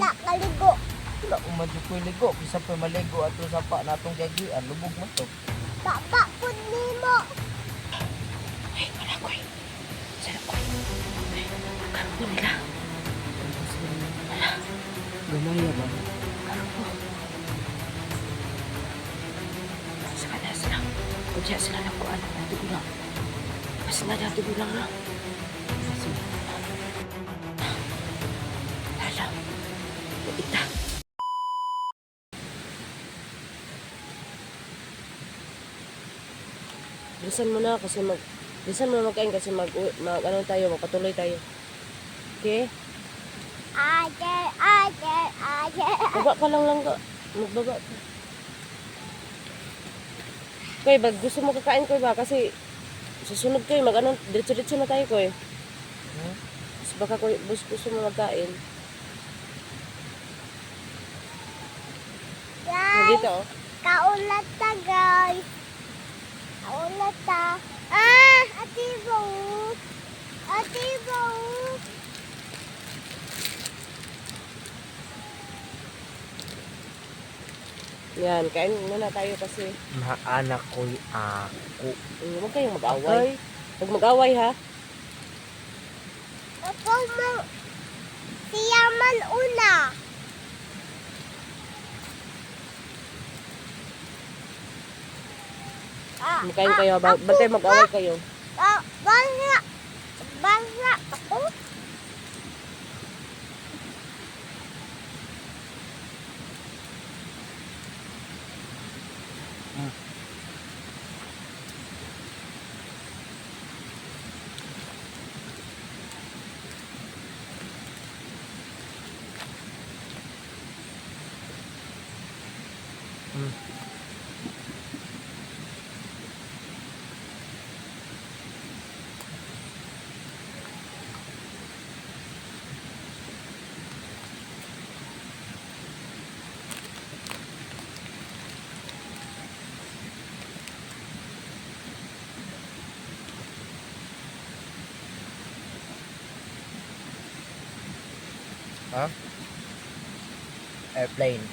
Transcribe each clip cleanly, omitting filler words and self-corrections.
Wala kaligo. Wala kung madyo ko'y ligo. Bisa po'y maligo at sa pa natong gagian. Lubog mo to. Baba po nimo. Ay, wala ko eh. Sana ko eh. Karoon po nila. Wala. Gamaya ba? Karoon po. Sa kanya sila. Kung siya sila nagkuhan, natugulang. Mas na natugulang na. Kasi, lala. Ita. Bilisan mo na kasi bilisan mo na magkain kasi ano tayo, magpatuloy tayo. Okay? Ajer. Baba ka lang ka. Magbaba ka. Koy, gusto mo kakain ko ba? Kasi susunod kayo, diretso-diretso na tayo ko eh. Kasi baka ko, gusto mo magkain. Dito oh. Kaulat ta guys. Kaulat ta. Atibo. Yan, kain muna tayo kasi. Maanak ko'y ako. Huwag kayong mag-away. Huwag mag-away ha. Ako mo. Siyaman una. Magkain kayo. Bantay mag-away kayo. Bangga ako. Ha? Airplane.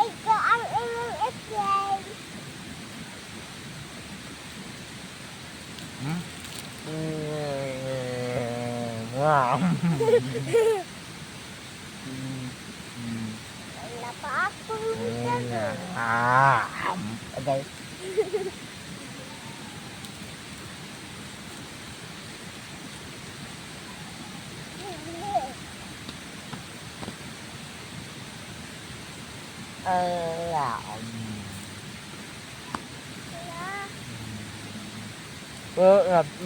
Ito ang inyong explain. Wala pa ako. Agay.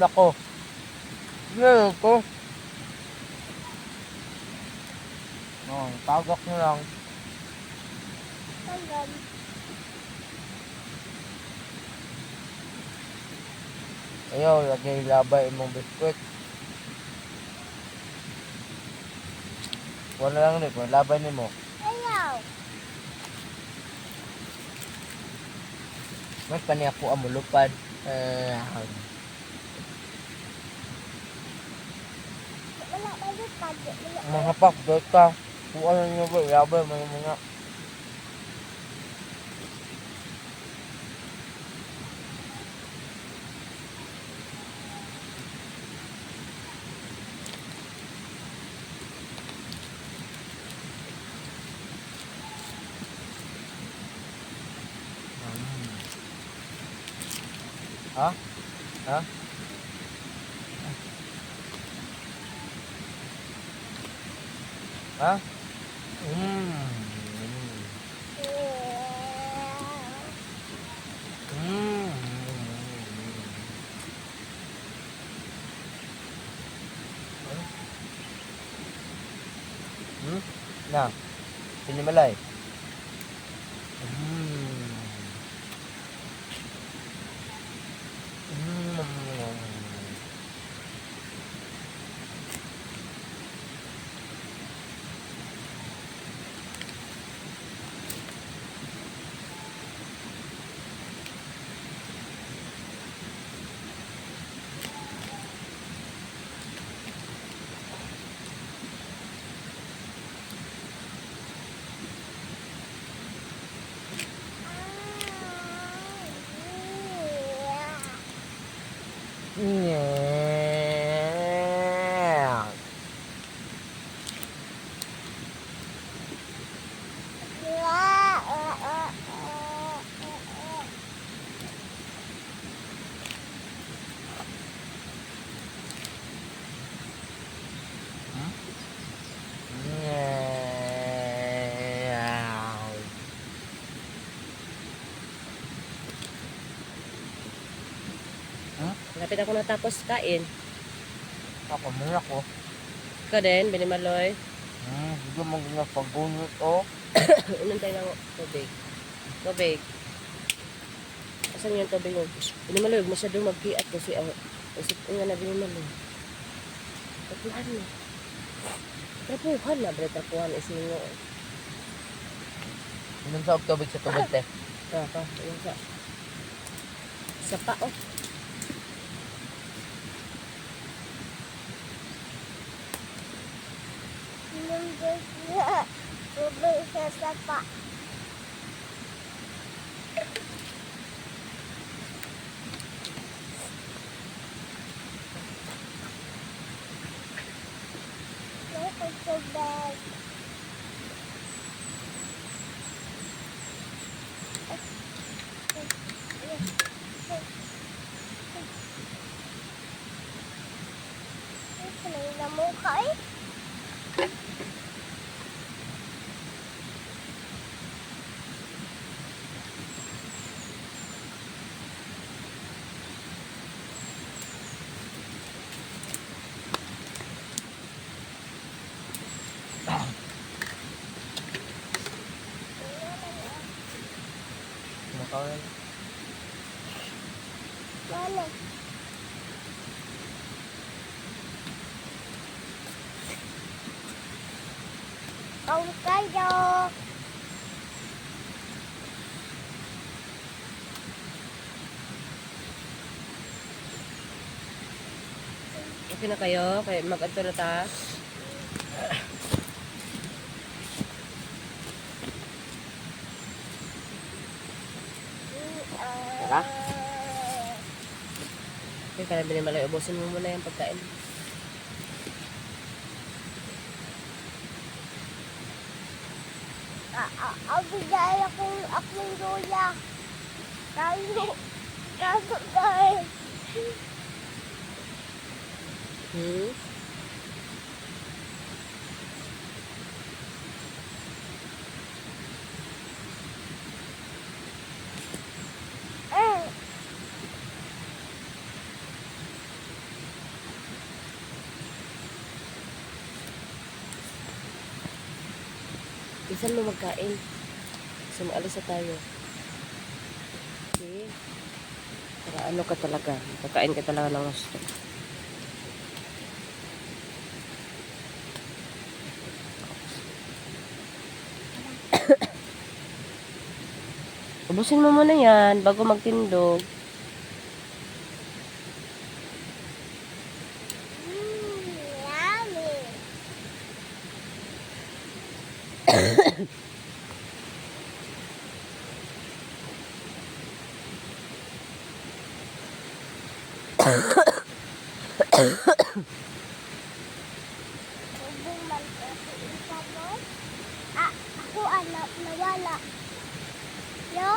Nako. Ngayon ko. Tagak mo lang. Ayaw, lagay labay imong biskwit. Wala lang rin, kung labay ni mo. Ayaw. Mas pa niya ako amulupad. Wala pa yung pad. Mga pak, doon ka. Kung ano nyo ba, labay mo yung mga. Ha? Ha? Ha? Na, sinimalay. Mm. Mm. Yeah. Yeah. Huh? Lapit ako natapos kain. Ako muna ko. Ikaw din, Binimaloy. Hindi mo nga pag-unot oh. Unan tayo ng tubig. Tubig. Asan yung tubig mo? Binimaloy, masyado magkiat kasi ang isip ko nga na Binimaloy. Tapuhan mo. Trapuhan na, bre, trapuhan. Isin mo. Inom sa tubig sa tubig te. Ayun sa. Sa pa, oh. Tubig sa sapa. Tubig. May namuka eh. Kumakain. Mana? Kau kayo. Okay na kayo? Kaya mag-adto na ta? Tara. Okay, kaya Binimaloy, ubusin mo muna yung pagkain. Bigay akong lola. Kaso, guys. Hmm? Isan mo magkain. So, maalis na tayo. Okay. Para ano ka talaga. Kakain ka talaga ng gusto. Ubusin mo muna yan bago magtindog. Yummy. Tubig man kasi isa mo. Ako anak nawala. Yo?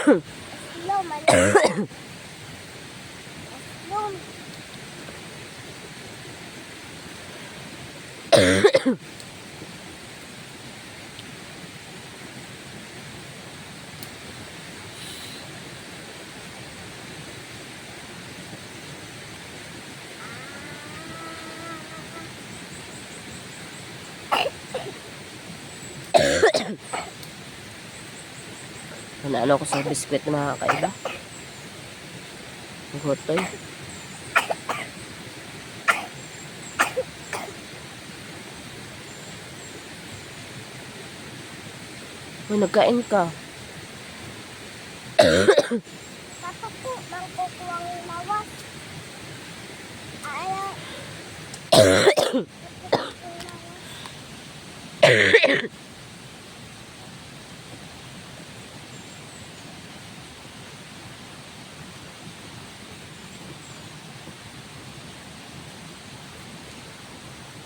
Hello, man. Mom. Ano ko sa biskwit na mga kaiba. Hutoy. Uy, nagkain ka. Papa po, mangkukuwang lawas. Ayaw.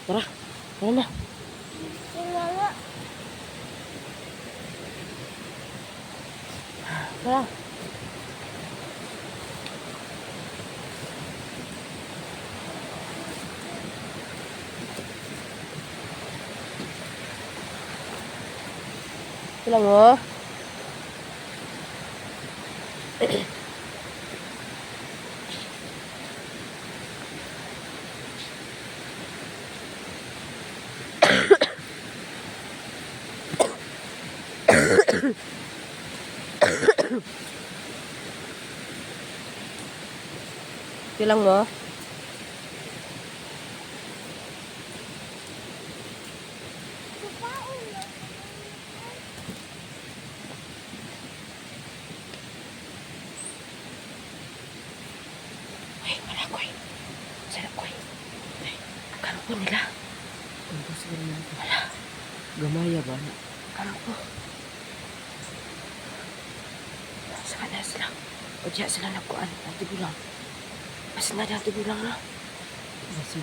Tara, tara na. Sinala. Tara. Ito lang oh. Ito lang mo. Ay, malakoy. Salakoy. Ay, kano po nila? Ano po sila nila? Wala. Gamaya ba? Kano po? Saka na sila. O diya sila nagkuhan. Ang tigulang. Mas na dyan tigulang na. Mas na.